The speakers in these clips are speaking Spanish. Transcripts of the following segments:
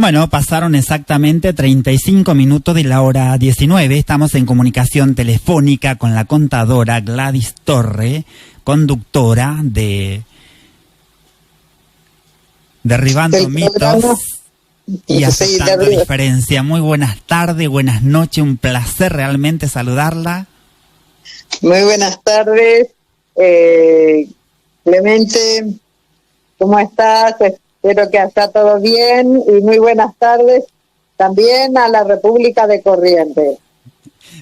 Bueno, pasaron exactamente 35 minutos de la hora 19. Estamos en comunicación telefónica con la contadora Gladys Torre, conductora de Derribando Mitos y Aceptando Diferencia. Muy buenas tardes, buenas noches, un placer realmente saludarla. Muy buenas tardes, Clemente, ¿cómo estás? Espero que haya todo bien y muy buenas tardes también a la República de Corrientes.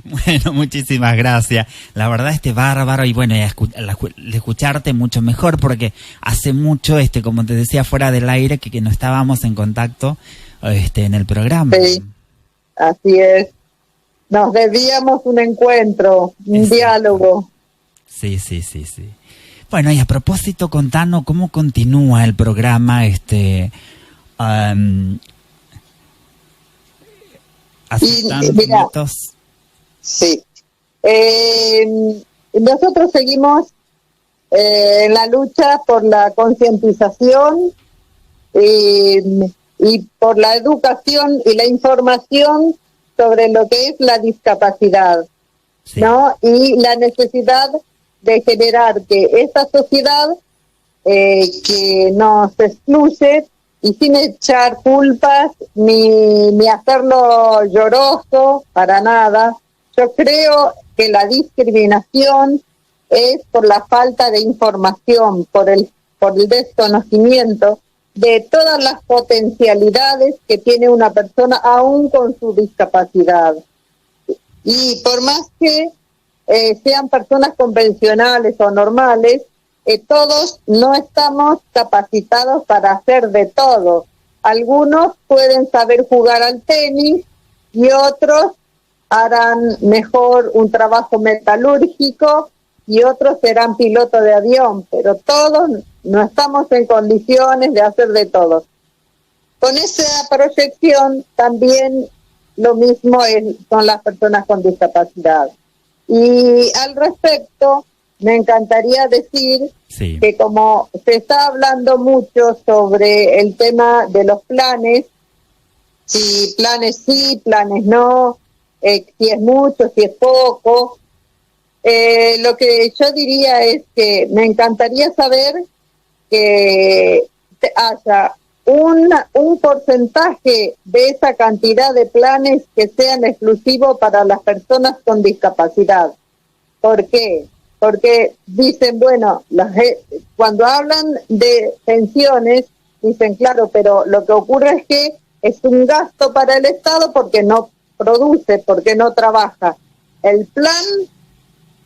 Bueno, muchísimas gracias. La verdad, bárbaro y bueno, escucharte mucho mejor porque hace mucho, como te decía fuera del aire, que no estábamos en contacto en el programa. Sí, así es. Nos debíamos un encuentro, un diálogo. Sí. Bueno, y a propósito, contanos cómo continúa el programa, Aceptando Mitos. Sí. Nosotros seguimos en la lucha por la concientización y por la educación y la información sobre lo que es la discapacidad, sí, ¿no? Y la necesidad de generar que esta sociedad que nos excluye y sin echar culpas ni hacerlo lloroso para nada. Yo creo que la discriminación es por la falta de información, por el desconocimiento de todas las potencialidades que tiene una persona aún con su discapacidad. Y por más que sean personas convencionales o normales, todos no estamos capacitados para hacer de todo. Algunos pueden saber jugar al tenis y otros harán mejor un trabajo metalúrgico y otros serán pilotos de avión, pero todos no estamos en condiciones de hacer de todo. Con esa proyección también lo mismo son las personas con discapacidad. Y al respecto, me encantaría decir que como se está hablando mucho sobre el tema de los planes, si planes sí, planes no, si es mucho, si es poco, lo que yo diría es que me encantaría saber que haya un porcentaje de esa cantidad de planes que sean exclusivos para las personas con discapacidad. ¿Por qué? Porque dicen, bueno, cuando hablan de pensiones, dicen, claro, pero lo que ocurre es que es un gasto para el Estado porque no produce, porque no trabaja. El plan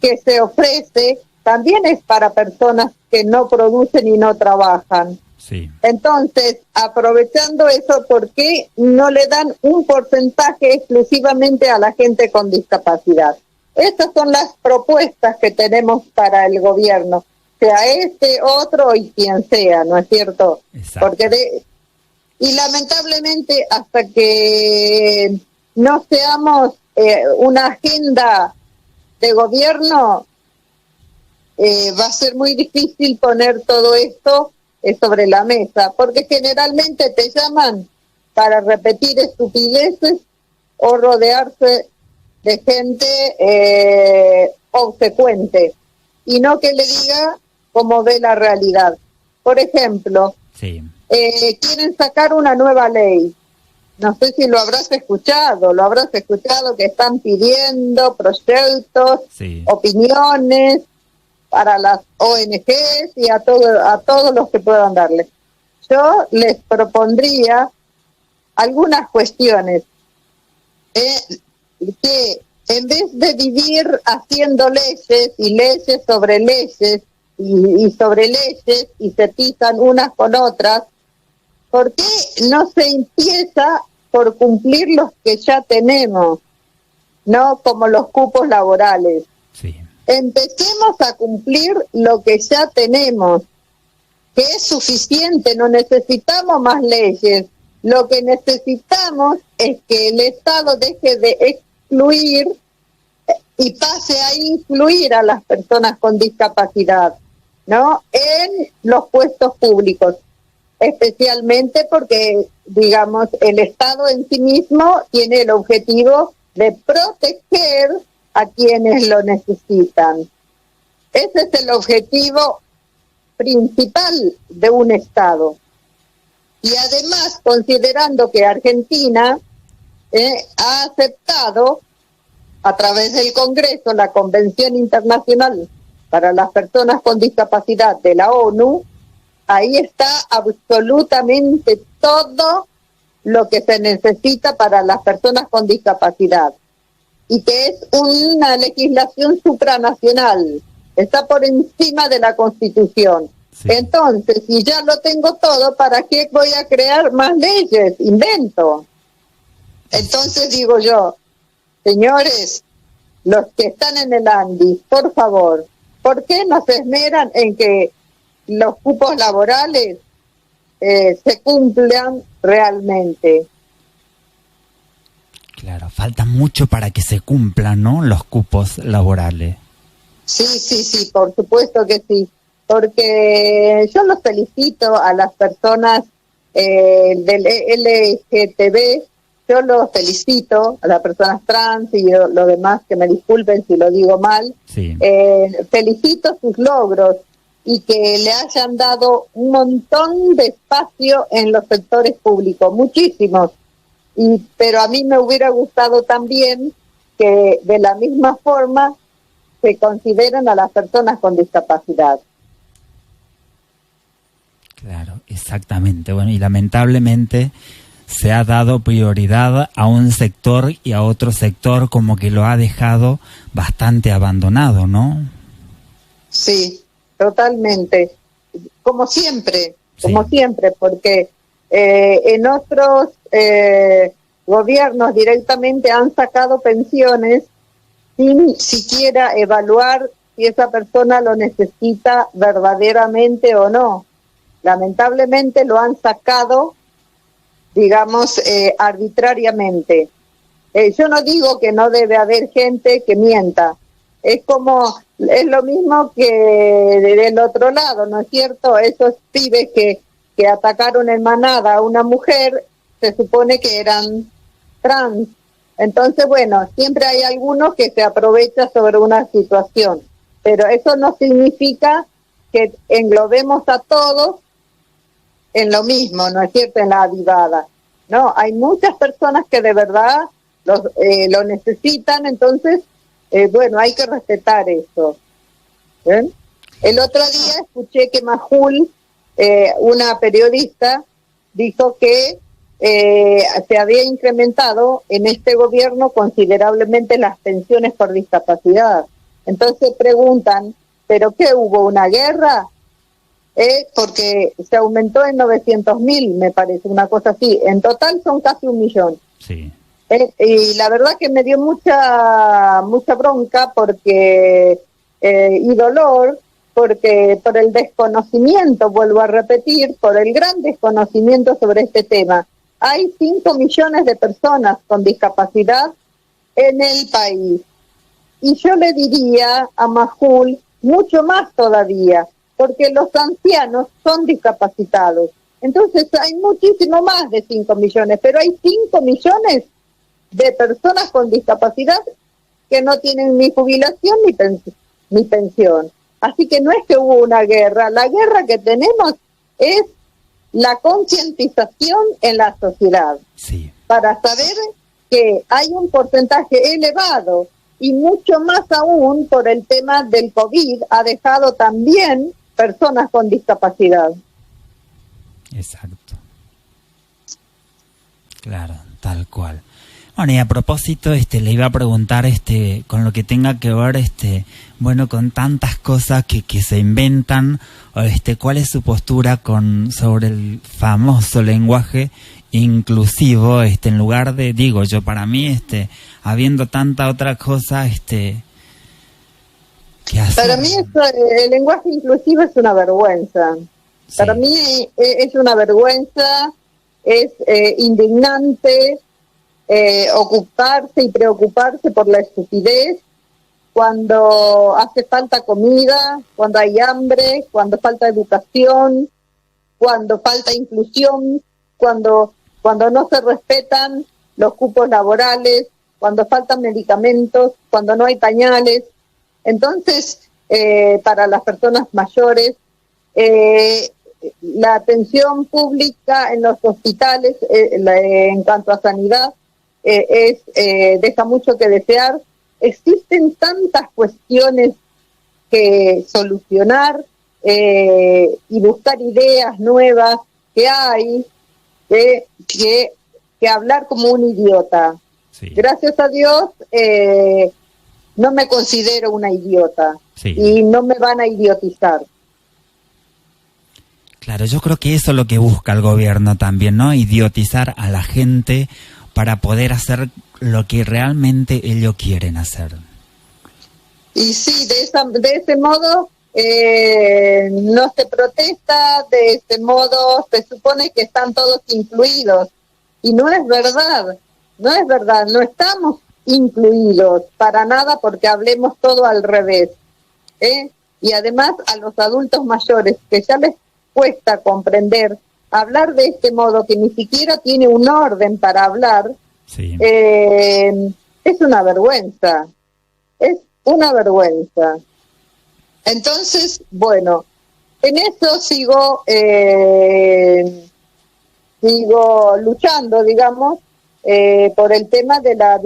que se ofrece también es para personas que no producen y no trabajan. Sí. Entonces, aprovechando eso, ¿por qué no le dan un porcentaje exclusivamente a la gente con discapacidad? Estas son las propuestas que tenemos para el gobierno, sea otro y quien sea, ¿no es cierto? Exacto. Porque y lamentablemente hasta que no seamos una agenda de gobierno, va a ser muy difícil poner todo esto sobre la mesa, porque generalmente te llaman para repetir estupideces o rodearse de gente obsecuente y no que le diga cómo ve la realidad. Por ejemplo, quieren sacar una nueva ley. No sé si lo habrás escuchado que están pidiendo proyectos, opiniones para las ONGs y a todos los que puedan darle. Yo les propondría algunas cuestiones que en vez de vivir haciendo leyes y leyes sobre leyes y sobre leyes y se pisan unas con otras, ¿por qué no se empieza por cumplir los que ya tenemos, no como los cupos laborales? Sí. Empecemos a cumplir lo que ya tenemos, que es suficiente, no necesitamos más leyes. Lo que necesitamos es que el Estado deje de excluir y pase a incluir a las personas con discapacidad, ¿no? En los puestos públicos. especialmente porque, digamos, el Estado en sí mismo tiene el objetivo de proteger a quienes lo necesitan. Ese es el objetivo principal de un Estado. Y además, considerando que Argentina ha aceptado a través del Congreso la Convención Internacional para las Personas con Discapacidad de la ONU, ahí está absolutamente todo lo que se necesita para las personas con discapacidad, y que es una legislación supranacional, está por encima de la Constitución. Sí. Entonces, si ya lo tengo todo, ¿para qué voy a crear más leyes? Invento. Entonces digo yo, señores, los que están en el ANDIS, por favor, ¿por qué no se esmeran en que los cupos laborales se cumplan realmente? Claro, falta mucho para que se cumplan, ¿no?, los cupos laborales. Sí, por supuesto que sí, porque yo los felicito a las personas del LGTB, yo los felicito a las personas trans y los demás, que me disculpen si lo digo mal, sí. Felicito sus logros y que le hayan dado un montón de espacio en los sectores públicos, muchísimos, pero a mí me hubiera gustado también que de la misma forma se consideren a las personas con discapacidad. Claro, exactamente. Bueno, y lamentablemente se ha dado prioridad a un sector y a otro sector como que lo ha dejado bastante abandonado, ¿no? Sí, totalmente. Como siempre, porque en otros gobiernos directamente han sacado pensiones sin siquiera evaluar si esa persona lo necesita verdaderamente o no. Lamentablemente lo han sacado, digamos, arbitrariamente. Yo no digo que no debe haber gente que mienta. Es lo mismo que del otro lado, ¿no es cierto? Esos pibes que atacaron en manada a una mujer, se supone que eran trans. Entonces, bueno, siempre hay algunos que se aprovechan sobre una situación, pero eso no significa que englobemos a todos en lo mismo, ¿no es cierto?, en la avivada. No, hay muchas personas que de verdad lo necesitan, entonces, bueno, hay que respetar eso. ¿Ven? El otro día escuché que Majul, una periodista, dijo que se había incrementado en este gobierno considerablemente las pensiones por discapacidad. Entonces preguntan, ¿pero qué, hubo una guerra? Porque se aumentó en 900.000, me parece, una cosa así. En total son casi 1 millón. Sí. Y la verdad que me dio mucha bronca porque y dolor, porque por el desconocimiento, vuelvo a repetir, por el gran desconocimiento sobre este tema. Hay 5 millones de personas con discapacidad en el país. Y yo le diría a Majul, mucho más todavía, porque los ancianos son discapacitados. Entonces hay muchísimo más de 5 millones, pero hay 5 millones de personas con discapacidad que no tienen ni jubilación ni pensión. Así que no es que hubo una guerra, la guerra que tenemos es la concientización en la sociedad, sí, para saber que hay un porcentaje elevado, y mucho más aún por el tema del COVID, ha dejado también personas con discapacidad. Exacto. Claro, tal cual. Bueno, y a propósito, le iba a preguntar, con lo que tenga que ver, bueno, con tantas cosas que se inventan, ¿cuál es su postura sobre el famoso lenguaje inclusivo, en lugar de, digo yo, para mí, habiendo tanta otra cosa, ¿qué hacer? Para mí el lenguaje inclusivo es una vergüenza. Sí. Para mí es una vergüenza, es indignante ocuparse y preocuparse por la estupidez cuando hace falta comida, cuando hay hambre, cuando falta educación, cuando falta inclusión, cuando no se respetan los cupos laborales, cuando faltan medicamentos, cuando no hay pañales. Entonces, para las personas mayores, la atención pública en los hospitales, en cuanto a sanidad, deja mucho que desear. Existen tantas cuestiones que solucionar y buscar ideas nuevas que hay que hablar como un idiota. Sí. Gracias a Dios no me considero una idiota, sí, y no me van a idiotizar. Claro, yo creo que eso es lo que busca el gobierno también, ¿no? Idiotizar a la gente para poder hacer lo que realmente ellos quieren hacer. Y sí, de ese modo no se protesta, de ese modo se supone que están todos incluidos. Y no es verdad, no estamos incluidos para nada, porque hablemos todo al revés. Y además a los adultos mayores, que ya les cuesta comprender, hablar de este modo, que ni siquiera tiene un orden para hablar, sí, es una vergüenza, Entonces, bueno, en eso sigo luchando, digamos, por el tema de la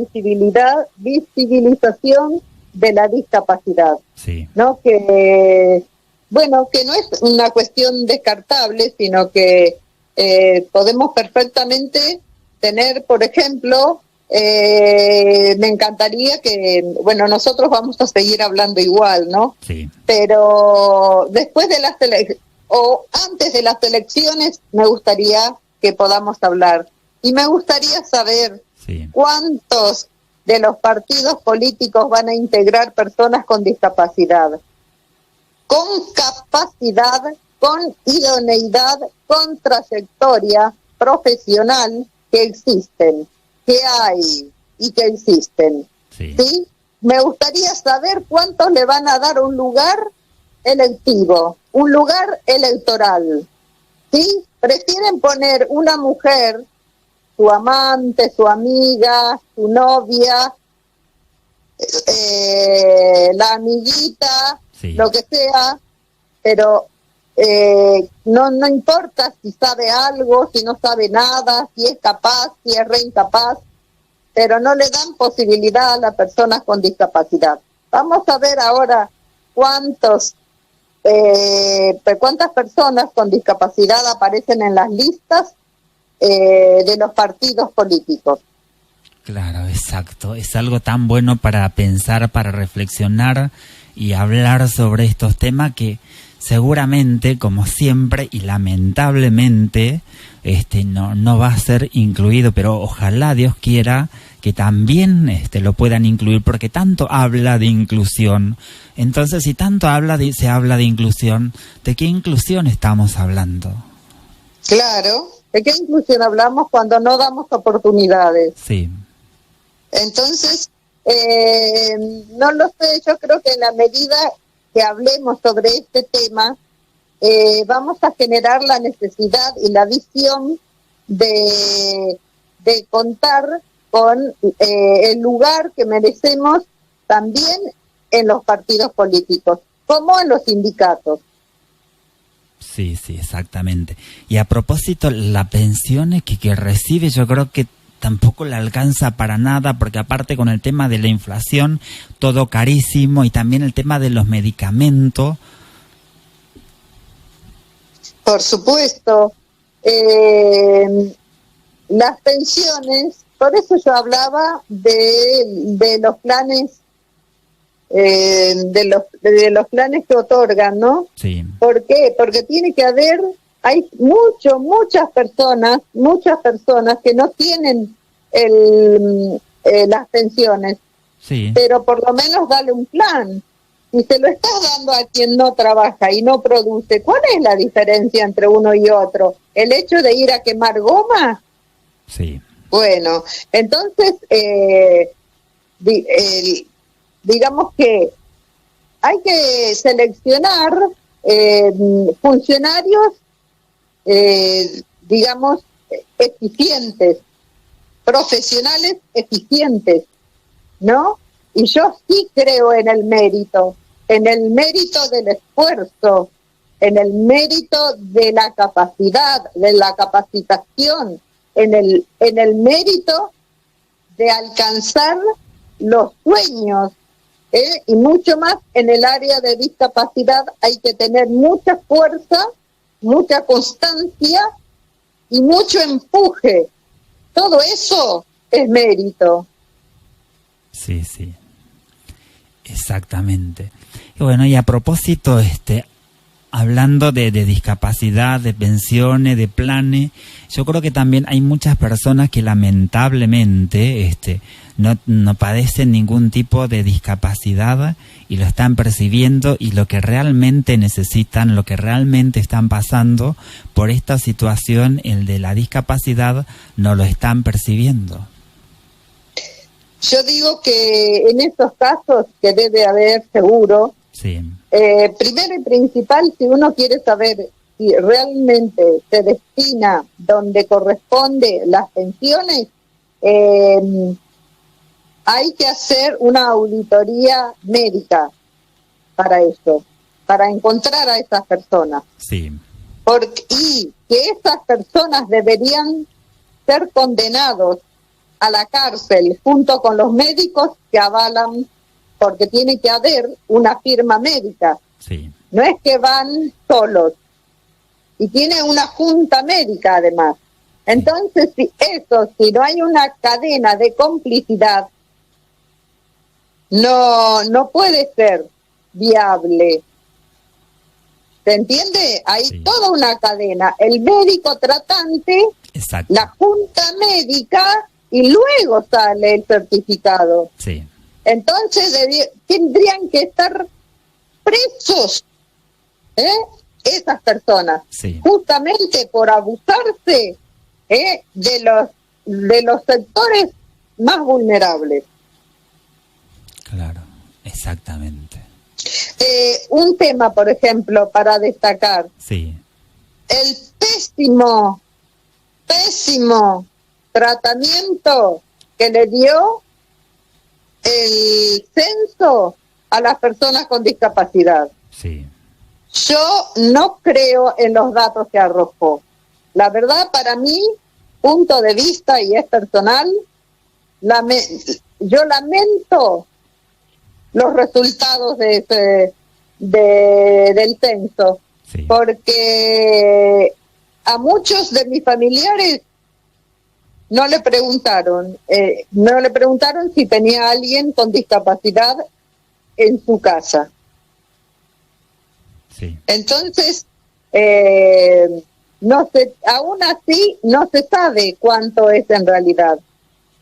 visibilización de la discapacidad, sí, ¿no? Que no es una cuestión descartable, sino que podemos perfectamente tener, por ejemplo, me encantaría que, nosotros vamos a seguir hablando igual, ¿no? Sí. Pero después de las antes de las elecciones, me gustaría que podamos hablar. Y me gustaría saber, sí, cuántos de los partidos políticos van a integrar personas con discapacidad, con capacidad, con idoneidad, con trayectoria profesional, que existen, que hay y que existen. Sí. ¿Sí? Me gustaría saber cuántos le van a dar un lugar electivo, un lugar electoral. ¿Sí? Prefieren poner una mujer, su amante, su amiga, su novia, la amiguita, sí, lo que sea, pero no importa si sabe algo, si no sabe nada, si es capaz, si es re incapaz, pero no le dan posibilidad a las personas con discapacidad. Vamos a ver ahora cuántas personas con discapacidad aparecen en las listas de los partidos políticos. Claro, exacto. Es algo tan bueno para pensar, para reflexionar y hablar sobre estos temas que seguramente, como siempre y lamentablemente, no va a ser incluido, pero ojalá Dios quiera que también lo puedan incluir, porque tanto habla de inclusión. Entonces, si tanto se habla de inclusión, ¿de qué inclusión estamos hablando? Claro, ¿de qué inclusión hablamos cuando no damos oportunidades? Sí. Entonces, no lo sé, yo creo que en la medida que hablemos sobre este tema, vamos a generar la necesidad y la visión de contar con el lugar que merecemos también en los partidos políticos, como en los sindicatos. Sí, exactamente. Y a propósito, la pensión que recibe, yo creo que tampoco le alcanza para nada, porque aparte con el tema de la inflación, todo carísimo, y también el tema de los medicamentos. Por supuesto, las pensiones, por eso yo hablaba de los planes, de los planes que otorgan, ¿no? Sí. ¿Por qué? Porque tiene que haber, hay muchas personas que no tienen las pensiones, sí, pero por lo menos dale un plan. Si se lo estás dando a quien no trabaja y no produce, ¿cuál es la diferencia entre uno y otro? ¿El hecho de ir a quemar goma? Sí. Bueno, entonces, digamos que hay que seleccionar funcionarios digamos, eficientes, profesionales eficientes, ¿no? Y yo sí creo en el mérito del esfuerzo, en el mérito de la capacidad, de la capacitación, en el mérito de alcanzar los sueños, y mucho más en el área de discapacidad. Hay que tener mucha fuerza, mucha constancia y mucho empuje. Todo eso es mérito. Sí, sí, exactamente. Y bueno, y a propósito, hablando de discapacidad, de pensiones, de planes, yo creo que también hay muchas personas que lamentablemente no padecen ningún tipo de discapacidad y lo están percibiendo, y lo que realmente necesitan, lo que realmente están pasando por esta situación, el de la discapacidad, no lo están percibiendo. Yo digo que en estos casos, que debe haber seguro, sí. Primero y principal, si uno quiere saber si realmente se destina donde corresponde las pensiones, hay que hacer una auditoría médica para eso, para encontrar a esas personas. Sí. Y que esas personas deberían ser condenados a la cárcel junto con los médicos que avalan, porque tiene que haber una firma médica. Sí. No es que van solos. Y tiene una junta médica además. Entonces, si no hay una cadena de complicidad, no puede ser viable. ¿Se entiende? Hay toda una cadena. El médico tratante, exacto, la junta médica, y luego sale el certificado. Sí. Entonces tendrían que estar presos, esas personas, justamente por abusarse de los sectores más vulnerables. Claro, exactamente. Un tema, por ejemplo, para destacar, el pésimo tratamiento que le dio el censo a las personas con discapacidad. Sí. Yo no creo en los datos que arrojó. La verdad, para mí, punto de vista, y es personal, yo lamento los resultados del censo, porque a muchos de mis familiares no le preguntaron si tenía alguien con discapacidad en su casa. Sí. Entonces, aún así no se sabe cuánto es en realidad,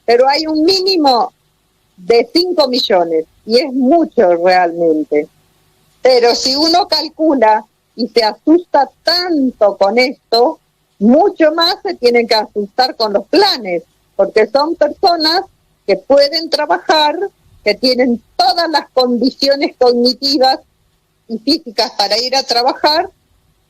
pero hay un mínimo de 5 millones y es mucho realmente. Pero si uno calcula y se asusta tanto con esto, mucho más se tienen que asustar con los planes, porque son personas que pueden trabajar, que tienen todas las condiciones cognitivas y físicas para ir a trabajar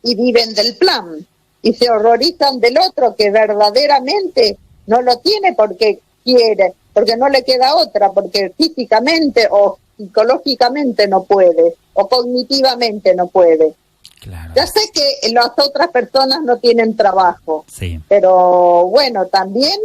y viven del plan. Y se horrorizan del otro que verdaderamente no lo tiene porque quiere, porque no le queda otra, porque físicamente o psicológicamente no puede, o cognitivamente no puede. Claro. Ya sé que las otras personas no tienen trabajo, sí, pero bueno, también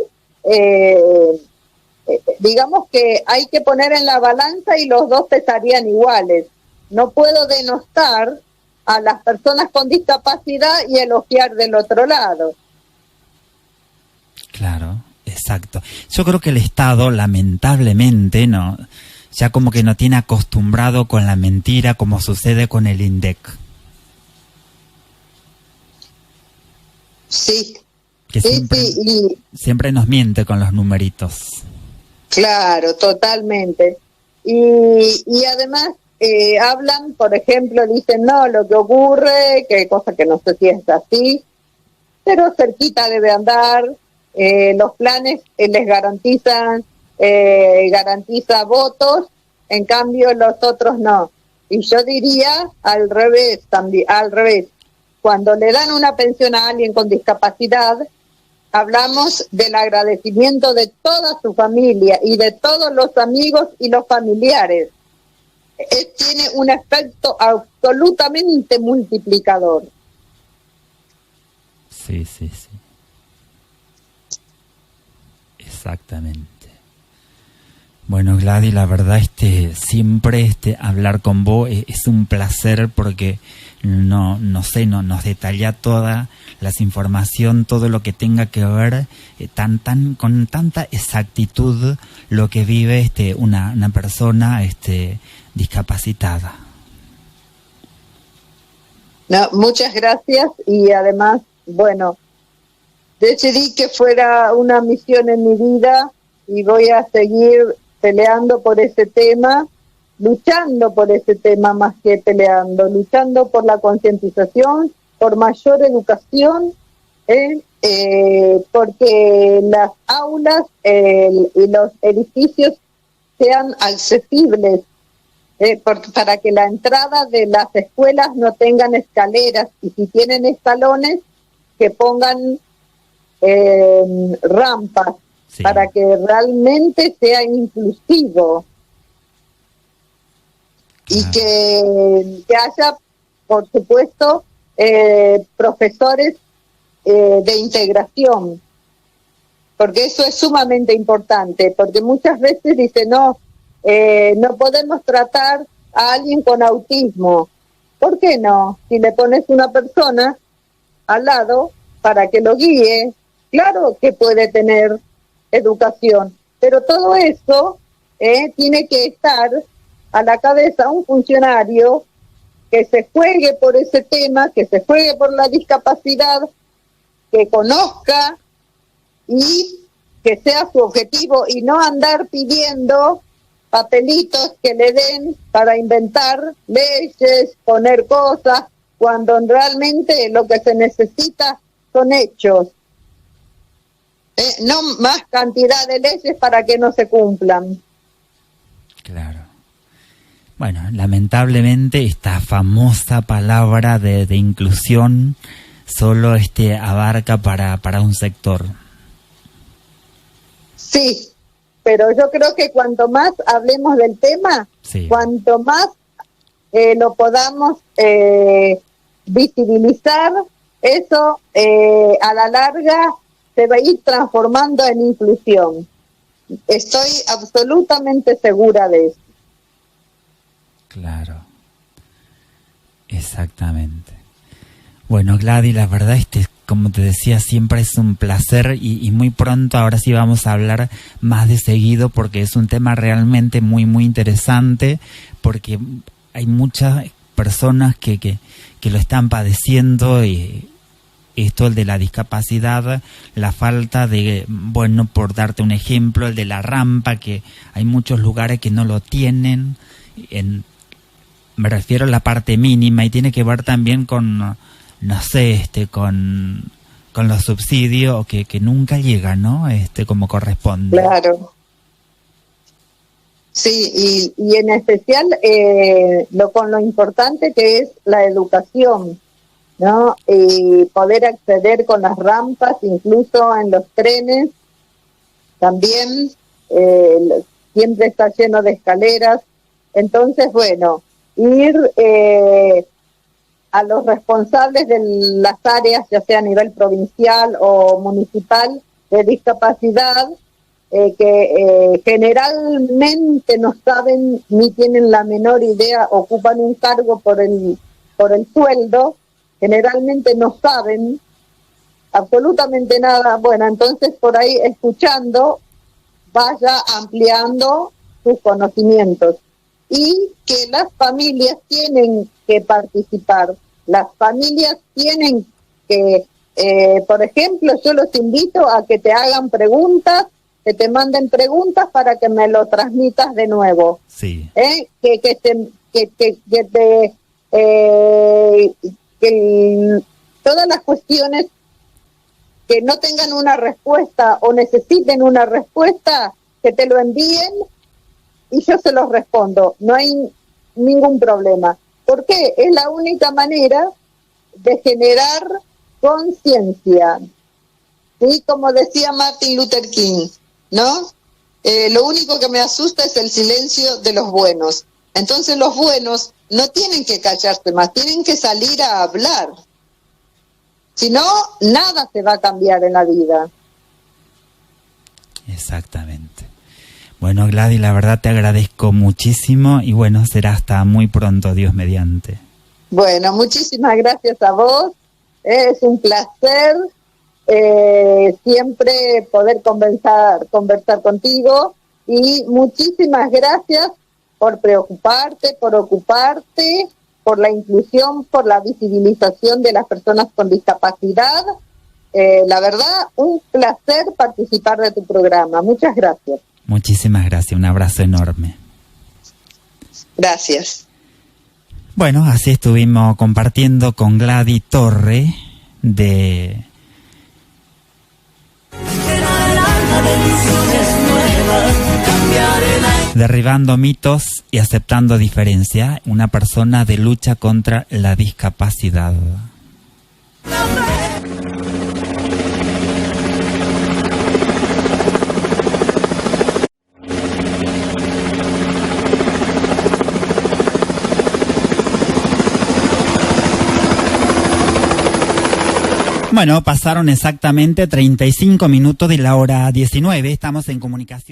digamos que hay que poner en la balanza y los dos pesarían iguales. No puedo denostar a las personas con discapacidad y elogiar del otro lado. Claro, exacto. Yo creo que el Estado, lamentablemente, ya como que no tiene acostumbrado con la mentira, como sucede con el INDEC. Sí. Que siempre nos miente con los numeritos. Claro, totalmente. Y además hablan, por ejemplo, dicen, no, lo que ocurre, que cosa que no sé si es así, pero cerquita debe andar, los planes les garantiza votos, en cambio los otros no. Y yo diría al revés también, al revés. cuando le dan una pensión a alguien con discapacidad, hablamos del agradecimiento de toda su familia y de todos los amigos y los familiares. Tiene un efecto absolutamente multiplicador. Sí. Exactamente. Bueno, Gladys, la verdad, siempre hablar con vos es un placer porque nos detalla toda las información, todo lo que tenga que ver con tanta exactitud lo que vive una persona discapacitada. No, muchas gracias, y además, bueno, decidí que fuera una misión en mi vida y voy a seguir peleando por ese tema, luchando por ese tema más que peleando, luchando por la concientización, por mayor educación, porque las aulas y los edificios sean accesibles, para que la entrada de las escuelas no tengan escaleras, y si tienen escalones, que pongan rampas, sí, para que realmente sea inclusivo. Y que haya, por supuesto, profesores de integración, porque eso es sumamente importante, porque muchas veces dicen, no podemos tratar a alguien con autismo. ¿Por qué no? Si le pones una persona al lado para que lo guíe, claro que puede tener educación, pero todo eso tiene que estar a la cabeza un funcionario que se juegue por ese tema, que se juegue por la discapacidad, que conozca y que sea su objetivo, y no andar pidiendo papelitos que le den para inventar leyes, poner cosas, cuando realmente lo que se necesita son hechos. No más cantidad de leyes para que no se cumplan. Claro. Bueno, lamentablemente esta famosa palabra de inclusión solo abarca para un sector. Sí, pero yo creo que cuanto más hablemos del tema, sí, cuanto más lo podamos visibilizar, eso a la larga se va a ir transformando en inclusión. Estoy absolutamente segura de eso. Claro, exactamente. Bueno, Gladys, la verdad, como te decía, siempre es un placer, y muy pronto, ahora sí vamos a hablar más de seguido, porque es un tema realmente muy, muy interesante, porque hay muchas personas que lo están padeciendo, y esto, el de la discapacidad, la falta de, bueno, por darte un ejemplo, el de la rampa, que hay muchos lugares que no lo tienen, me refiero a la parte mínima, y tiene que ver también con, no sé, con los subsidios que nunca llegan, ¿no? Como corresponde. Claro. Sí, y en especial con lo importante que es la educación, ¿no? Y poder acceder con las rampas, incluso en los trenes, también siempre está lleno de escaleras. Entonces, bueno, ir a los responsables de las áreas, ya sea a nivel provincial o municipal, de discapacidad, que generalmente no saben ni tienen la menor idea, ocupan un cargo por el sueldo, generalmente no saben absolutamente nada. Bueno, entonces por ahí, escuchando, vaya ampliando sus conocimientos. Y que las familias tienen que participar, las familias tienen que, por ejemplo, yo los invito a que te hagan preguntas, que te manden preguntas para que me lo transmitas de nuevo. Sí. Todas las cuestiones que no tengan una respuesta o necesiten una respuesta, que te lo envíen y yo se los respondo, no hay ningún problema. ¿Por qué? Es la única manera de generar conciencia. ¿Sí? Como decía Martin Luther King, ¿no? Lo único que me asusta es el silencio de los buenos. Entonces los buenos no tienen que callarse más, tienen que salir a hablar. Si no, nada se va a cambiar en la vida. Exactamente. Bueno, Gladys, la verdad te agradezco muchísimo y bueno, será hasta muy pronto, Dios mediante. Bueno, muchísimas gracias a vos. Es un placer siempre poder conversar contigo y muchísimas gracias por preocuparte, por ocuparte, por la inclusión, por la visibilización de las personas con discapacidad. La verdad, un placer participar de tu programa. Muchas gracias. Muchísimas gracias, un abrazo enorme. Gracias. Bueno, así estuvimos compartiendo con Gladys Torre de Derribando mitos y aceptando diferencia, una persona de lucha contra la discapacidad. Bueno, pasaron exactamente 35 minutos de la hora 19. Estamos en comunicación.